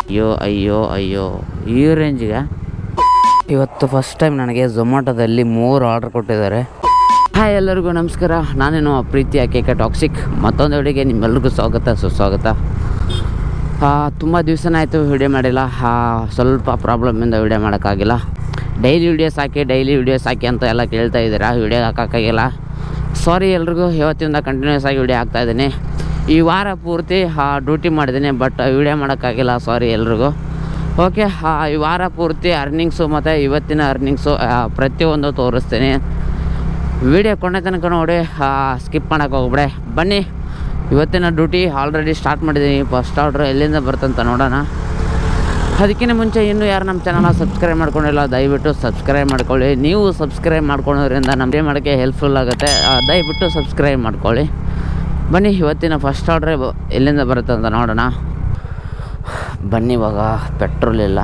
ಅಯ್ಯೋ ಅಯ್ಯೋ ಅಯ್ಯೋ ಈ ರೇಂಜಿಗೆ ಇವತ್ತು ಫಸ್ಟ್ ಟೈಮ್ ನನಗೆ ಝೊಮ್ಯಾಟೋದಲ್ಲಿ 3 ಆರ್ಡ್ರ್ ಕೊಟ್ಟಿದ್ದಾರೆ. ಹಾಯ್ ಎಲ್ಲರಿಗೂ ನಮಸ್ಕಾರ, ನಾನೇನು ಪ್ರೀತಿಯ ಕೇಕ ಟಾಕ್ಸಿಕ್ ಮತ್ತೊಂದು ವಿಡಿಯೋಗೆ ನಿಮ್ಮೆಲ್ರಿಗೂ ಸುಸ್ವಾಗತ. ತುಂಬ ದಿವಸನೇ ಆಯಿತು ವಿಡಿಯೋ ಮಾಡಿಲ್ಲ. ಸ್ವಲ್ಪ ಪ್ರಾಬ್ಲಮಿಂದ ವಿಡಿಯೋ ಮಾಡೋಕ್ಕಾಗಿಲ್ಲ. ಡೈಲಿ ವೀಡಿಯೋಸ್ ಹಾಕಿ ಅಂತ ಎಲ್ಲ ಕೇಳ್ತಾ ಇದ್ದೀರಾ, ವಿಡಿಯೋ ಹಾಕೋಕ್ಕಾಗಿಲ್ಲ. ಸಾರಿ ಎಲ್ರಿಗೂ. ಇವತ್ತಿಂದ ಕಂಟಿನ್ಯೂಸ್ ಆಗಿ ವಿಡಿಯೋ ಹಾಕ್ತಾಯಿದ್ದೀನಿ. ಈ ವಾರ ಪೂರ್ತಿ ಡ್ಯೂಟಿ ಮಾಡಿದ್ದೀನಿ, ಬಟ್ ವಿಡಿಯೋ ಮಾಡೋಕ್ಕಾಗಿಲ್ಲ. ಸಾರಿ ಎಲ್ರಿಗೂ. ಓಕೆ, ಈ ವಾರ ಪೂರ್ತಿ ಅರ್ನಿಂಗ್ಸು ಮತ್ತು ಇವತ್ತಿನ ಅರ್ನಿಂಗ್ಸು ಪ್ರತಿಯೊಂದು ತೋರಿಸ್ತೀನಿ. ವಿಡಿಯೋ ಕೊನೆ ತನಕ ನೋಡಿ, ಸ್ಕಿಪ್ ಮಾಡೋಕ್ಕೆ ಹೋಗ್ಬಿಡೆ. ಬನ್ನಿ, ಇವತ್ತಿನ ಡ್ಯೂಟಿ ಆಲ್ರೆಡಿ ಸ್ಟಾರ್ಟ್ ಮಾಡಿದ್ದೀನಿ. ಫಸ್ಟ್ ಆರ್ಡ್ರ್ ಎಲ್ಲಿಂದ ಬರ್ತಂತ ನೋಡೋಣ. ಅದಕ್ಕಿಂತ ಮುಂಚೆ ಇನ್ನೂ ಯಾರು ನಮ್ಮ ಚಾನಲ್ನ ಸಬ್ಸ್ಕ್ರೈಬ್ ಮಾಡ್ಕೊಂಡಿಲ್ಲ, ದಯವಿಟ್ಟು ಸಬ್ಸ್ಕ್ರೈಬ್ ಮಾಡ್ಕೊಳ್ಳಿ. ನೀವು ಸಬ್ಸ್ಕ್ರೈಬ್ ಮಾಡ್ಕೊಳ್ಳೋದ್ರಿಂದ ನಮಗೆ ಮಾಡೋಕ್ಕೆ ಹೆಲ್ಪ್ಫುಲ್ ಆಗುತ್ತೆ. ದಯವಿಟ್ಟು ಸಬ್ಸ್ಕ್ರೈಬ್ ಮಾಡ್ಕೊಳ್ಳಿ. ಬನ್ನಿ, ಇವತ್ತಿನ ಫಸ್ಟ್ ಆರ್ಡ್ರೆ ಎಲ್ಲಿಂದ ಬರುತ್ತೆ ಅಂತ ನೋಡೋಣ. ಬನ್ನಿ, ಇವಾಗ ಪೆಟ್ರೋಲ್ ಇಲ್ಲ,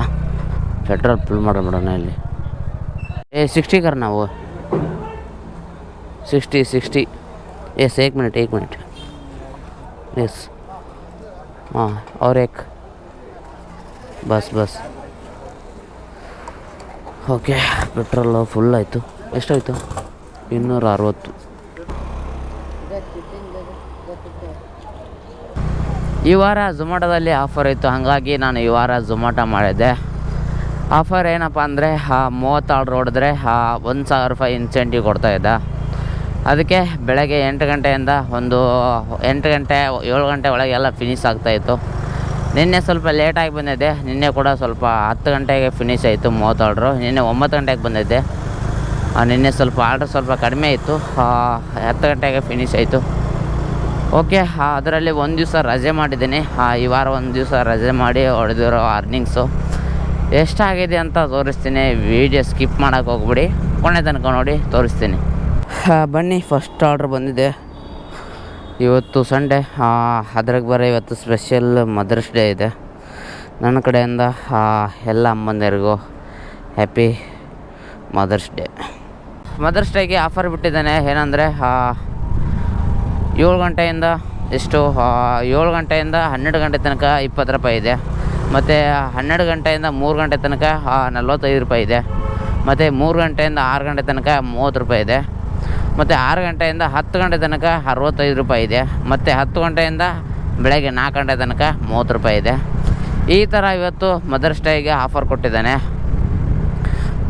ಪೆಟ್ರೋಲ್ ಫುಲ್ ಮಾಡೋಣ. ಇಲ್ಲಿ 60 ಕರ್ ನಾವು 60 ಎಸ್. एक मिनट ಎಸ್. ಹಾಂ, और एक ಬಸ್. ಓಕೆ, ಪೆಟ್ರೋಲು ಫುಲ್ ಆಯಿತು. ಎಷ್ಟಾಯಿತು? 260. ಈ ವಾರ ಝೊಮ್ಯಾಟೋದಲ್ಲಿ ಆಫರ್ ಇತ್ತು, ಹಾಗಾಗಿ ನಾನು ಈ ವಾರ ಝೊಮ್ಯಾಟೋ ಮಾಡಿದ್ದೆ. ಆಫರ್ ಏನಪ್ಪ ಅಂದರೆ 30 ಆರ್ಡ್ರ್ ಹೊಡೆದ್ರೆ 1,000 ರೂಪಾಯಿ ಇನ್ಸೆಂಟಿವ್ ಕೊಡ್ತಾಯಿದ್ದ. ಅದಕ್ಕೆ ಬೆಳಗ್ಗೆ 8 ಗಂಟೆಯಿಂದ 7 ಗಂಟೆ ಒಳಗೆಲ್ಲ ಫಿನಿಶ್ ಆಗ್ತಾಯಿತ್ತು. ನಿನ್ನೆ ಸ್ವಲ್ಪ ಲೇಟಾಗಿ ಬಂದಿದ್ದೆ. ನಿನ್ನೆ ಕೂಡ ಸ್ವಲ್ಪ 10 ಗಂಟೆಗೆ ಫಿನಿಶ್ ಆಯಿತು 30 ಆರ್ಡ್ರು. ನಿನ್ನೆ 9 ಗಂಟೆಗೆ ಬಂದಿದ್ದೆ. ನಿನ್ನೆ ಸ್ವಲ್ಪ ಆರ್ಡ್ರ್ ಸ್ವಲ್ಪ ಕಡಿಮೆ ಇತ್ತು, 10 ಗಂಟೆಗೆ ಫಿನಿಶ್ ಆಯಿತು. ಓಕೆ, ಅದರಲ್ಲಿ ಒಂದು ದಿವಸ ರಜೆ ಮಾಡಿದ್ದೀನಿ. ಈ ವಾರ ಒಂದು ದಿವಸ ರಜೆ ಮಾಡಿ ಹೊಡೆದಿರೋ ಅರ್ನಿಂಗ್ಸು ಎಷ್ಟಾಗಿದೆ ಅಂತ ತೋರಿಸ್ತೀನಿ. ವಿಡಿಯೋ ಸ್ಕಿಪ್ ಮಾಡೋಕ್ಕೆ ಹೋಗ್ಬಿಡಿ, ಕೊನೆ ತನಕ ನೋಡಿ ತೋರಿಸ್ತೀನಿ. ಬನ್ನಿ, ಫಸ್ಟ್ ಆರ್ಡ್ರ್ ಬಂದಿದೆ. ಇವತ್ತು ಸಂಡೇ, ಅದ್ರಾಗೆ ಬರೋ ಇವತ್ತು ಸ್ಪೆಷಲ್ ಮದರ್ಸ್ ಡೇ ಇದೆ. ನನ್ನ ಕಡೆಯಿಂದ ಎಲ್ಲ ಅಮ್ಮಂದಿರಿಗೂ ಹ್ಯಾಪಿ ಮದರ್ಸ್ ಡೇ. ಮದರ್ಸ್ ಡೇಗೆ ಆಫರ್ ಬಿಟ್ಟಿದ್ದಾನೆ. ಏನಂದರೆ 7 ಗಂಟೆಯಿಂದ 7 ಗಂಟೆಯಿಂದ 12 ಗಂಟೆ ತನಕ 20 ರೂಪಾಯಿ ಇದೆ. ಮತ್ತು 12 ಗಂಟೆಯಿಂದ 3 ಗಂಟೆ ತನಕ 45 ರೂಪಾಯಿ ಇದೆ. ಮತ್ತು 3 ಗಂಟೆಯಿಂದ 6 ಗಂಟೆ ತನಕ 30 ರೂಪಾಯಿ ಇದೆ. ಮತ್ತು 6 ಗಂಟೆಯಿಂದ 10 ಗಂಟೆ ತನಕ 65 ರೂಪಾಯಿ ಇದೆ. ಮತ್ತು 10 ಗಂಟೆಯಿಂದ ಬೆಳಗ್ಗೆ 4 ಗಂಟೆ ತನಕ 30 ರೂಪಾಯಿ ಇದೆ. ಈ ಥರ ಇವತ್ತು ಮದರ್ಸ್ ಡೇಗೆ ಆಫರ್ ಕೊಟ್ಟಿದ್ದಾನೆ.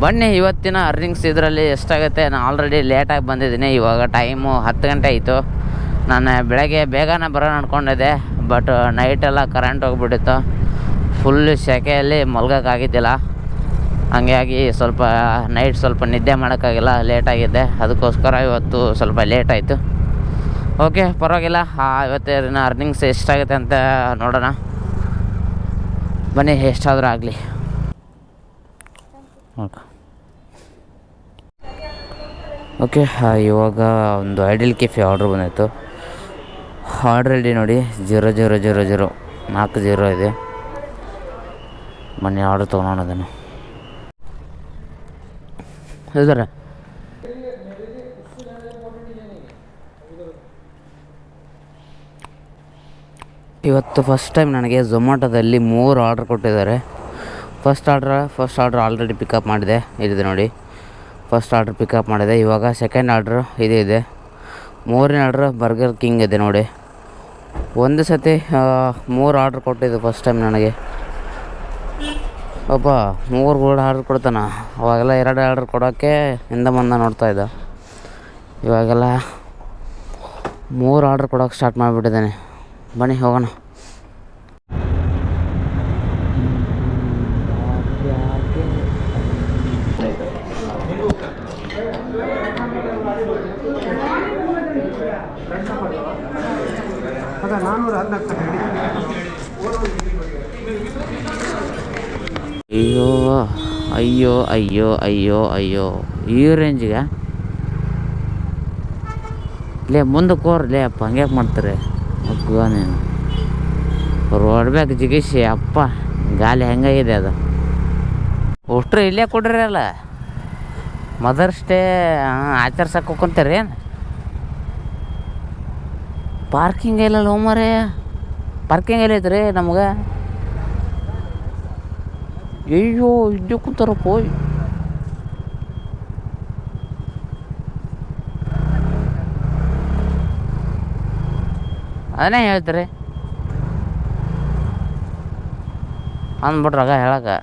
ಬನ್ನಿ, ಇವತ್ತಿನ ಅರ್ನಿಂಗ್ಸ್ ಇದರಲ್ಲಿ ಎಷ್ಟಾಗುತ್ತೆ. ನಾನು ಆಲ್ರೆಡಿ ಲೇಟಾಗಿ ಬಂದಿದ್ದೀನಿ. ಇವಾಗ ಟೈಮು 10 ಗಂಟೆ ಆಯಿತು. ನಾನು ಬೆಳಗ್ಗೆ ಬೇಗನೆ ಬರೋಣ ಅಂದ್ಕೊಂಡಿದ್ದೆ, ಬಟ್ ನೈಟೆಲ್ಲ ಕರೆಂಟ್ ಹೋಗ್ಬಿಟ್ಟಿತ್ತು. ಫುಲ್ಲು ಸೆಕೆಯಲ್ಲಿ ಮಲ್ಗೋಕ್ಕಾಗಿದ್ದಿಲ್ಲ. ಹಂಗಾಗಿ ನೈಟ್ ಸ್ವಲ್ಪ ನಿದ್ದೆ ಮಾಡೋಕ್ಕಾಗಿಲ್ಲ, ಲೇಟಾಗಿದ್ದೆ. ಅದಕ್ಕೋಸ್ಕರ ಇವತ್ತು ಸ್ವಲ್ಪ ಲೇಟ್ ಆಯಿತು. ಓಕೆ, ಪರವಾಗಿಲ್ಲ. ಇವತ್ತಿನ ಅರ್ನಿಂಗ್ಸ್ ಎಷ್ಟಾಗುತ್ತೆ ಅಂತ ನೋಡೋಣ. ಬನ್ನಿ, ಎಷ್ಟಾದರೂ ಆಗಲಿ. ಓಕೆ, ಇವಾಗ ಒಂದು ಐಡಲ್ ಕೆಫೆ ಆರ್ಡ್ರ್ ಬಂದಿತ್ತು. ಆರ್ಡ್ರ್ ಐ ಡಿ ನೋಡಿ 0000 40 ಇದೆ. ಬನ್ನಿ, ಆರ್ಡ್ರ್ ತೊಗೊಳೋಣ. ಅದನ್ನು ಇದರ ಇವತ್ತು ಫಸ್ಟ್ ಟೈಮ್ ನನಗೆ ಝೊಮ್ಯಾಟೋದಲ್ಲಿ 3 ಆರ್ಡ್ರ್ ಕೊಟ್ಟಿದ್ದಾರೆ. ಫಸ್ಟ್ ಆರ್ಡ್ರ್ ಆಲ್ರೆಡಿ ಪಿಕಪ್ ಮಾಡಿದೆ. ಇದಿದೆ ನೋಡಿ, ಫಸ್ಟ್ ಆರ್ಡ್ರ್ ಪಿಕಪ್ ಮಾಡಿದೆ. ಇವಾಗ ಸೆಕೆಂಡ್ ಆರ್ಡ್ರು ಇದೆ. 3ನೇ ಆರ್ಡ್ರ್ ಬರ್ಗರ್ ಕಿಂಗ್ ಇದೆ ನೋಡಿ. ಒಂದು ಸತಿ 3 ಆರ್ಡ್ರ್ ಕೊಟ್ಟಿದ್ದು ಫಸ್ಟ್ ಟೈಮ್ ನನಗೆ. ಒಬ್ಬ 3 ಆರ್ಡ್ರ್ ಕೊಡ್ತಾನೆ. ಅವಾಗೆಲ್ಲ 2 ಆರ್ಡ್ರ್ ಕೊಡೋಕ್ಕೆ ಹಿಂದೆ ಮುಂದೆ ನೋಡ್ತಾಯಿದ್ದ. ಇವಾಗೆಲ್ಲ 3 ಆರ್ಡ್ರ್ ಕೊಡೋಕ್ಕೆ ಸ್ಟಾರ್ಟ್ ಮಾಡಿಬಿಟ್ಟಿದ್ದಾನೆ. ಬನ್ನಿ, ಹೋಗೋಣ. ಅಯ್ಯೋ ಈ ರೇಂಜಿಗೆ ಲೇ ಮುಂದಕ್ಕೆ ಹೋರ್ಲೇ ಅಪ್ಪ, ಹಂಗ್ಯಾಕೆ ಮಾಡ್ತಾರೆ ಅಗ್ಗ ನೀನು? ರೋಡ್ ಬ್ಯಾಗ್ ಜಿಗಿಸಿ ಅಪ್ಪ, ಗಾಲಿ ಹೆಂಗಾಗಿದೆ ಅದು. ಅಷ್ಟ್ರು ಇಲ್ಲೇ ಕೊಡ್ರಿ ಅಲ್ಲ, ಮದರ್ಸ್ ಡೇ ಆಚರ್ಸಕ್ಕೆ ಹೋಗ್ಕೊಂತಾರೆ ಏನು? ಪಾರ್ಕಿಂಗ್ ಇಲ್ಲ ಹೋಮರೇ, ಪಾರ್ಕಿಂಗ್ ಎಲ್ಲ ಐತ್ರಿ ನಮ್ಗೆ. ಅಯ್ಯೋ ಇಲ್ಲೇ ಕೂತಾರಪ್ಪ. ಅದನ್ನೇ ಹೇಳ್ತಾರೆ ಅಂದ್ಬಿಟ್ರಾಗ ಹೇಳಕ್ಕೆ.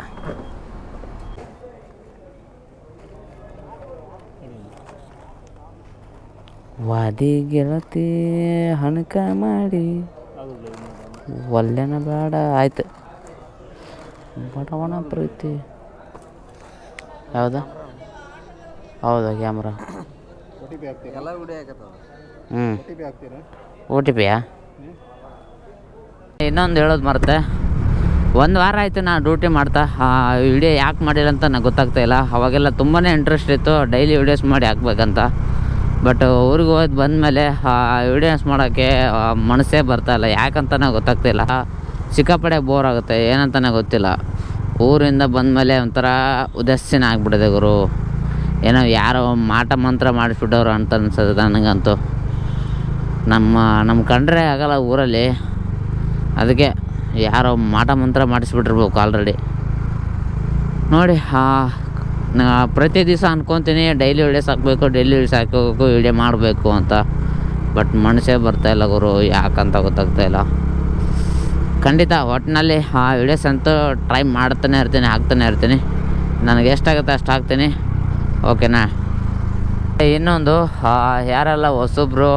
ವಾದಿ ಗೆಳತಿ ಹಣಕ ಮಾಡಿ ಒಲ್ಲೆನ ಬೇಡ ಆಯ್ತು. ಬಡವಣ ಪ್ರೀತಿ ಯಾವ್ದು? ಹೌದಾ ಕ್ಯಾಮ್ರಾ. O T ಪಿಯಾ? ಇನ್ನೊಂದು ಹೇಳೋದು ಮರೆತೆ. ಒಂದು ವಾರ ಆಯಿತು ನಾ ಡ್ಯೂಟಿ ಮಾಡ್ತಾ. ವಿಡಿಯೋ ಯಾಕೆ ಮಾಡಿಲ್ಲ ಅಂತ ನಂಗೆ ಗೊತ್ತಾಗ್ತಾಯಿಲ್ಲ. ಅವಾಗೆಲ್ಲ ತುಂಬಾ ಇಂಟ್ರೆಸ್ಟ್ ಇತ್ತು ಡೈಲಿ ವೀಡಿಯೋಸ್ ಮಾಡಿ ಹಾಕ್ಬೇಕಂತ. ಬಟ್ ಊರಿಗೆ ಹೋದ್ ಬಂದಮೇಲೆ ವೀಡಿಯೋಸ್ ಮಾಡೋಕ್ಕೆ ಮನಸ್ಸೇ ಬರ್ತಾಯಿಲ್ಲ. ಯಾಕಂತನೇ ಗೊತ್ತಾಗ್ತಿಲ್ಲ. ಸಿಕ್ಕಾಪಡೆ ಬೋರ್ ಆಗುತ್ತೆ, ಏನಂತನೇ ಗೊತ್ತಿಲ್ಲ. ಊರಿಂದ ಬಂದಮೇಲೆ ಒಂಥರ ಉದಾಸೀನ ಆಗಿಬಿಟ್ಟಿದೆ ಗುರು. ಏನೋ ಯಾರೋ ಮಾಟ ಮಂತ್ರ ಮಾಡಿಸ್ಬಿಟ್ಟವ್ರು ಅಂತ ಅನ್ಸೋದು ನನಗಂತೂ. ನಮ್ಮ ಕಂಡ್ರೆ ಆಗಲ್ಲ ಊರಲ್ಲಿ. ಅದಕ್ಕೆ ಯಾರೋ ಮಾಟ ಮಂತ್ರ ಮಾಡಿಸ್ಬಿಟ್ಟಿರ್ಬೇಕು ಆಲ್ರೆಡಿ. ನೋಡಿ ಪ್ರತಿ ದಿವಸ ಅಂದ್ಕೊತೀನಿ ಡೈಲಿ ವೀಡಿಯೋಸ್ ಹಾಕಬೇಕು, ಡೈಲಿ ವೀಡಿಯೋಸ್ ಹಾಕೋಬೇಕು, ವೀಡಿಯೋ ಮಾಡಬೇಕು ಅಂತ. ಬಟ್ ಮನಸ್ಸೇ ಬರ್ತಾಯಿಲ್ಲ ಗುರು, ಯಾಕಂತ ಗೊತ್ತಾಗ್ತಾಯಿಲ್ಲ. ಖಂಡಿತ ಒಟ್ಟಿನಲ್ಲಿ ವೀಡಿಯೋಸ್ ಅಂತೂ ಟ್ರೈ ಮಾಡ್ತಾನೆ ಇರ್ತೀನಿ, ಹಾಕ್ತಾನೆ ಇರ್ತೀನಿ. ನನಗೆ ಎಷ್ಟಾಗುತ್ತೆ ಅಷ್ಟು ಹಾಕ್ತೀನಿ, ಓಕೆನಾ. ಇನ್ನೊಂದು ಯಾರೆಲ್ಲ ಹೊಸಬ್ರು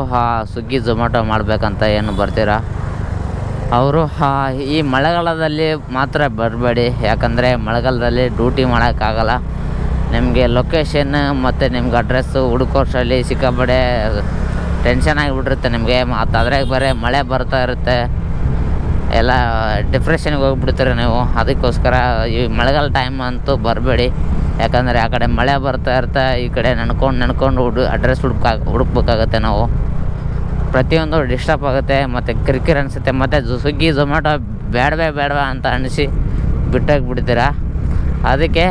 ಸ್ವಿಗ್ಗಿ ಝೊಮ್ಯಾಟೊ ಮಾಡಬೇಕಂತ ಏನು ಬರ್ತೀರಾ ಅವರು ಈ ಮಳೆಗಾಲದಲ್ಲಿ ಮಾತ್ರ ಬರಬೇಡಿ. ಯಾಕಂದರೆ ಮಳೆಗಾಲದಲ್ಲಿ ಡ್ಯೂಟಿ ಮಾಡೋಕ್ಕಾಗಲ್ಲ. ನಿಮಗೆ ಲೊಕೇಶನ್ ಮತ್ತು ನಿಮ್ಗೆ ಅಡ್ರೆಸ್ಸು ಹುಡುಕೋಷ್ಟರಲ್ಲಿ ಸಿಕ್ಕಾಪಡೆ ಟೆನ್ಷನ್ ಆಗಿಬಿಟ್ಟಿರುತ್ತೆ ನಿಮಗೆ. ಮತ್ತು ಅದ್ರಾಗ ಬರೀ ಮಳೆ ಬರ್ತಾ ಇರುತ್ತೆ, ಎಲ್ಲ ಡಿಪ್ರೆಷನ್ಗೆ ಹೋಗ್ಬಿಡ್ತೀರ ನೀವು. ಅದಕ್ಕೋಸ್ಕರ ಈ ಮಳೆಗಾಲ ಟೈಮ್ ಅಂತೂ ಬರಬೇಡಿ. ಯಾಕಂದರೆ ಆ ಕಡೆ ಮಳೆ ಬರ್ತಾ ಇರ್ತಾ ಈ ಕಡೆ ನೆನ್ಕೊಂಡು ಅಡ್ರೆಸ್ ಹುಡುಕ್ಬೇಕಾಗತ್ತೆ ನಾವು. ಪ್ರತಿಯೊಂದು ಡಿಸ್ಟರ್ಬ್ ಆಗುತ್ತೆ ಮತ್ತು ಕಿರಿಕಿರಿ ಅನಿಸುತ್ತೆ. ಮತ್ತು ಸ್ವಿಗ್ಗಿ ಝೊಮ್ಯಾಟೊ ಬೇಡವಾ ಅಂತ ಅನಿಸಿ ಬಿಟ್ಟಾಗ್ಬಿಡ್ತೀರ. ಅದಕ್ಕೆ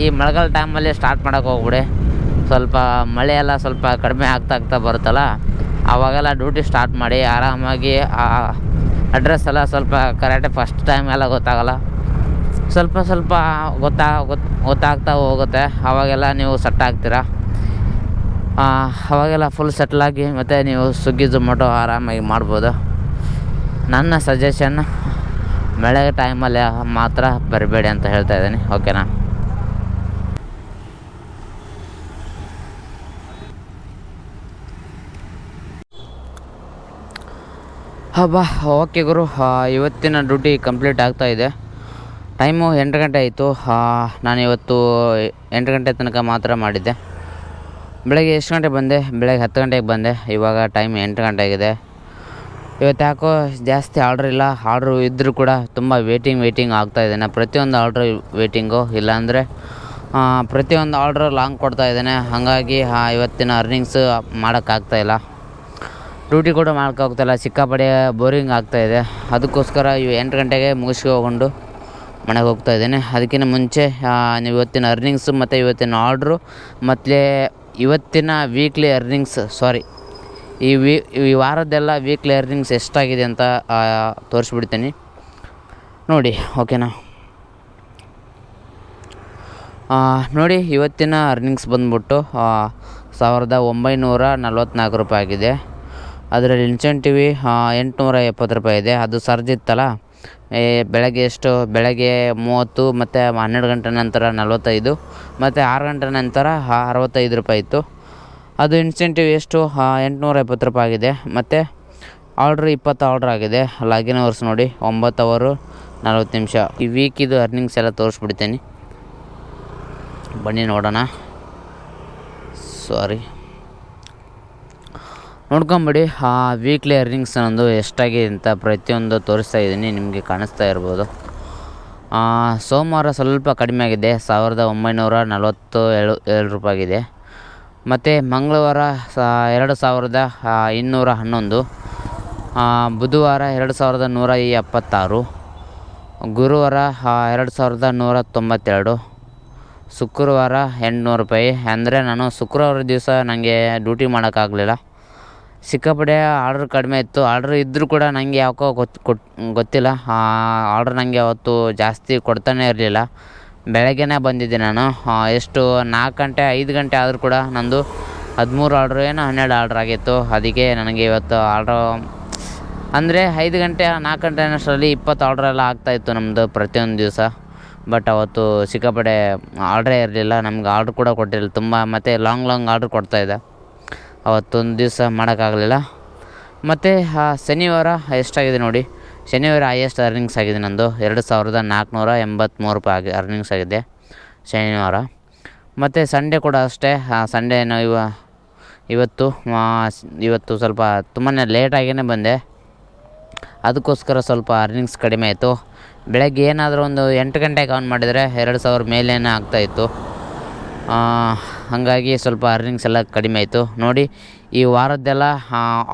ಈ ಮಳೆಗಾಲ ಟೈಮಲ್ಲಿ ಸ್ಟಾರ್ಟ್ ಮಾಡೋಕ್ಕೆ ಹೋಗ್ಬಿಡಿ. ಸ್ವಲ್ಪ ಮಳೆಯೆಲ್ಲ ಸ್ವಲ್ಪ ಕಡಿಮೆ ಆಗ್ತಾ ಬರುತ್ತಲ್ಲ, ಆವಾಗೆಲ್ಲ ಡ್ಯೂಟಿ ಸ್ಟಾರ್ಟ್ ಮಾಡಿ ಆರಾಮಾಗಿ. ಅಡ್ರೆಸ್ ಎಲ್ಲ ಸ್ವಲ್ಪ ಕರೆಕ್ಟಾಗಿ ಫಸ್ಟ್ ಟೈಮ್ ಎಲ್ಲ ಗೊತ್ತಾಗಲ್ಲ, ಸ್ವಲ್ಪ ಗೊತ್ತಾಗ್ತಾ ಹೋಗುತ್ತೆ. ಆವಾಗೆಲ್ಲ ನೀವು ಸೆಟ್ ಆಗ್ತೀರಾ. ಅವಾಗೆಲ್ಲ ಫುಲ್ ಸೆಟ್ಲಾಗಿ ಮತ್ತು ನೀವು ಸ್ವಿಗ್ಗಿ ಝೊಮ್ಯಾಟೊ ಆರಾಮಾಗಿ ಮಾಡ್ಬೋದು. ನನ್ನ ಸಜೆಷನ್ ಮಳೆ ಟೈಮಲ್ಲಿ ಮಾತ್ರ ಬರಬೇಡಿ ಅಂತ ಹೇಳ್ತಾ ಇದ್ದೀನಿ, ಓಕೆನಾ. ಹಬ್ಬ ಓಕೆ ಗುರು, ಇವತ್ತಿನ ಡ್ಯೂಟಿ ಕಂಪ್ಲೀಟ್ ಆಗ್ತಾಯಿದೆ. ಟೈಮು 8 ಗಂಟೆ ಆಯಿತು. ನಾನು ಇವತ್ತು 8 ಗಂಟೆ ತನಕ ಮಾತ್ರ ಮಾಡಿದ್ದೆ. ಬೆಳಗ್ಗೆ ಎಷ್ಟು ಗಂಟೆಗೆ ಬಂದೆ? ಬೆಳಗ್ಗೆ 10 ಗಂಟೆಗೆ ಬಂದೆ. ಇವಾಗ ಟೈಮ್ 8 ಗಂಟೆ ಆಗಿದೆ. ಇವತ್ತು ಯಾಕೋ ಜಾಸ್ತಿ ಆರ್ಡ್ರ್ ಇಲ್ಲ. ಆರ್ಡ್ರು ಇದ್ದರೂ ಕೂಡ ತುಂಬ ವೇಟಿಂಗ್ ಆಗ್ತಾಯಿದ್ದೇನೆ. ಪ್ರತಿಯೊಂದು ಆರ್ಡ್ರು ವೇಟಿಂಗು, ಇಲ್ಲಾಂದರೆ ಪ್ರತಿಯೊಂದು ಆರ್ಡ್ರು ಲಾಂಗ್ ಕೊಡ್ತಾಯಿದ್ದೇನೆ. ಹಾಗಾಗಿ ಇವತ್ತಿನ ಅರ್ನಿಂಗ್ಸು ಮಾಡೋಕ್ಕಾಗ್ತಾಯಿಲ್ಲ. ಡ್ಯೂಟಿ ಕೂಡ ಮಾಡೋಕ್ಕಾಗ್ತಾಯಿಲ್ಲ, ಸಿಕ್ಕಾಪಡೆ ಬೋರಿಂಗ್ ಆಗ್ತಾಯಿದೆ. ಅದಕ್ಕೋಸ್ಕರ 8 ಗಂಟೆಗೆ ಮುಗಿಸ್ಕೊಂಡು ಮನೆಗೆ ಹೋಗ್ತಾಯಿದ್ದೇನೆ. ಅದಕ್ಕಿಂತ ಮುಂಚೆ ನೀವು ಇವತ್ತಿನ ಅರ್ನಿಂಗ್ಸು ಮತ್ತು ಇವತ್ತಿನ ಆರ್ಡ್ರು ಮತ್ತು ಇವತ್ತಿನ ವೀಕ್ಲಿ ಅರ್ನಿಂಗ್ಸ್ ಈ ವಾರದ್ದೆಲ್ಲ ವೀಕ್ಲಿ ಅರ್ನಿಂಗ್ಸ್ ಎಷ್ಟಾಗಿದೆ ಅಂತ ತೋರಿಸ್ಬಿಡ್ತೀನಿ ನೋಡಿ, ಓಕೆನಾ. ನೋಡಿ, ಇವತ್ತಿನ ಅರ್ನಿಂಗ್ಸ್ ಬಂದ್ಬಿಟ್ಟು 1944 ರೂಪಾಯಿ ಆಗಿದೆ. ಅದರಲ್ಲಿ ಇನ್ಸೆಂಟಿವ್ 870 ರೂಪಾಯಿ ಇದೆ. ಅದು ಸರ್ಜಿತ್ತಲ್ಲ ಬೆಳಗ್ಗೆ ಬೆಳಗ್ಗೆ 30 ಮತ್ತು 12 ಗಂಟೆ ನಂತರ 45 ಮತ್ತು 6 ಗಂಟೆ ನಂತರ 65 ರೂಪಾಯಿ ಇತ್ತು. ಅದು ಇನ್ಸೆಂಟಿವ್ 870 ರೂಪಾಯಿ ಆಗಿದೆ. ಮತ್ತು ಆರ್ಡ್ರ್ 20 ಆರ್ಡ್ರ್ ಆಗಿದೆ. ಲಾಗಿನ್ ಅವರ್ಸ್ ನೋಡಿ 9 ಅವರು 40 ನಿಮಿಷ. ಈ ವೀಕಿದು ಅರ್ನಿಂಗ್ಸ್ ಎಲ್ಲ ತೋರಿಸ್ಬಿಡ್ತೀನಿ, ಬನ್ನಿ ನೋಡೋಣ. ನೋಡ್ಕೊಂಬಿಡಿ. ವೀಕ್ಲಿ ಅರ್ನಿಂಗ್ಸ್ ನಂದು ಎಷ್ಟಾಗಿದೆ ಅಂತ ಪ್ರತಿಯೊಂದು ತೋರಿಸ್ತಾ ಇದ್ದೀನಿ, ನಿಮಗೆ ಕಾಣಿಸ್ತಾ ಇರ್ಬೋದು. ಸೋಮವಾರ ಸ್ವಲ್ಪ ಕಡಿಮೆ ಆಗಿದೆ, 1947 ರೂಪಾಯಿ ಆಗಿದೆ. ಮತ್ತು ಮಂಗಳವಾರ 2211, ಬುಧವಾರ 2176, ಗುರುವಾರ 2192, ಶುಕ್ರವಾರ 800 ರೂಪಾಯಿ. ಅಂದರೆ ನಾನು ಶುಕ್ರವಾರ ದಿವಸ ನನಗೆ ಡ್ಯೂಟಿ ಮಾಡೋಕ್ಕಾಗಲಿಲ್ಲ, ಸಿಕ್ಕಾಪಟ್ಟೆ ಆರ್ಡ್ರ್ ಕಡಿಮೆ ಇತ್ತು. ಆರ್ಡ್ರ್ ಇದ್ದರೂ ಕೂಡ ನನಗೆ ಯಾಕೋ ಗೊತ್ತಿಲ್ಲ, ಆರ್ಡ್ರ್ ನನಗೆ ಅವತ್ತು ಜಾಸ್ತಿ ಕೊಡ್ತಾನೆ ಇರಲಿಲ್ಲ. ಬೆಳಗ್ಗೆನೇ ಬಂದಿದ್ದೆ ನಾನು. ಎಷ್ಟು 4 ಗಂಟೆ 5 ಗಂಟೆ ಆದರೂ ಕೂಡ ನಂದು 13 ಆರ್ಡ್ರ್ ಏನೋ 12 ಆರ್ಡ್ರ್ ಆಗಿತ್ತು. ಅದಕ್ಕೆ ನನಗೆ ಇವತ್ತು ಆರ್ಡ್ರ್ ಅಂದರೆ 5 ಗಂಟೆ 4 ಗಂಟೆ ಅನ್ನೋಷ್ಟರಲ್ಲಿ 20 ಆರ್ಡ್ರೆಲ್ಲ ಆಗ್ತಾಯಿತ್ತು ನಮ್ಮದು ಪ್ರತಿಯೊಂದು ದಿವಸ. ಬಟ್ ಅವತ್ತು ಸಿಕ್ಕಾಪಟ್ಟೆ ಆರ್ಡ್ರೇ ಇರಲಿಲ್ಲ, ನಮ್ಗೆ ಆರ್ಡ್ರ್ ಕೂಡ ಕೊಟ್ಟಿರಲಿಲ್ಲ. ತುಂಬ ಮತ್ತು ಲಾಂಗ್ ಆರ್ಡ್ರ್ ಕೊಡ್ತಾಯಿದ್ದೆ. ಅವತ್ತೊಂದು ದಿವಸ ಮಾಡೋಕ್ಕಾಗಲಿಲ್ಲ. ಮತ್ತು ಶನಿವಾರ ಎಷ್ಟಾಗಿದೆ ನೋಡಿ, ಶನಿವಾರ ಹೈಯೆಸ್ಟ್ ಅರ್ನಿಂಗ್ಸ್ ಆಗಿದೆ ನಂದು. 2483 ರೂಪಾಯಿ ಅರ್ನಿಂಗ್ಸ್ ಆಗಿದೆ ಶನಿವಾರ. ಮತ್ತು ಸಂಡೇ ಕೂಡ ಅಷ್ಟೇ. ಸಂಡೇನು ಇವತ್ತು ಸ್ವಲ್ಪ ತುಂಬಾ ಲೇಟಾಗಿಯೇ ಬಂದೆ, ಅದಕ್ಕೋಸ್ಕರ ಸ್ವಲ್ಪ ಅರ್ನಿಂಗ್ಸ್ ಕಡಿಮೆ ಆಯಿತು. ಬೆಳಗ್ಗೆ ಏನಾದರೂ ಒಂದು 8 ಗಂಟೆಗೆ ಆನ್ ಮಾಡಿದರೆ 2000 ಮೇಲೇನೇ ಆಗ್ತಾಯಿತ್ತು. ಹಾಗಾಗಿ ಸ್ವಲ್ಪ ಅರ್ನಿಂಗ್ಸ್ ಎಲ್ಲ ಕಡಿಮೆ ಆಯಿತು. ನೋಡಿ ಈ ವಾರದ್ದೆಲ್ಲ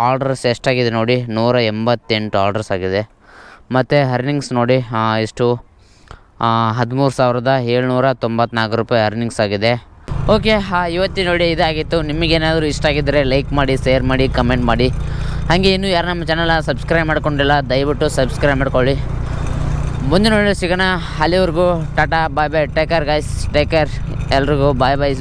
ಆರ್ಡ್ರಸ್ ಎಷ್ಟಾಗಿದೆ ನೋಡಿ, 188 ಆರ್ಡ್ರಸ್ ಆಗಿದೆ. ಮತ್ತು ಅರ್ನಿಂಗ್ಸ್ ನೋಡಿ ಎಷ್ಟು 13,794 ರೂಪಾಯಿ ಅರ್ನಿಂಗ್ಸ್ ಆಗಿದೆ. ಓಕೆ, ಇವತ್ತಿನ ನೋಡಿ ಇದಾಗಿತ್ತು. ನಿಮಗೇನಾದರೂ ಇಷ್ಟ ಆಗಿದ್ದರೆ ಲೈಕ್ ಮಾಡಿ, ಶೇರ್ ಮಾಡಿ, ಕಮೆಂಟ್ ಮಾಡಿ. ಹಾಗೆ ಇನ್ನೂ ಯಾರು ನಮ್ಮ ಚಾನಲ್ ಸಬ್ಸ್ಕ್ರೈಬ್ ಮಾಡ್ಕೊಂಡಿಲ್ಲ ದಯವಿಟ್ಟು ಸಬ್ಸ್ಕ್ರೈಬ್ ಮಾಡ್ಕೊಳ್ಳಿ. ಮುಂದಿನ ನೋಡಿ ಸಿಗೋಣ. ಅಲ್ಲಿವರೆಗೂ tata, bye bye, take care guys, take care ಎಲ್ರಿಗೂ, ಬಾಯ್ ಬಾಯ್.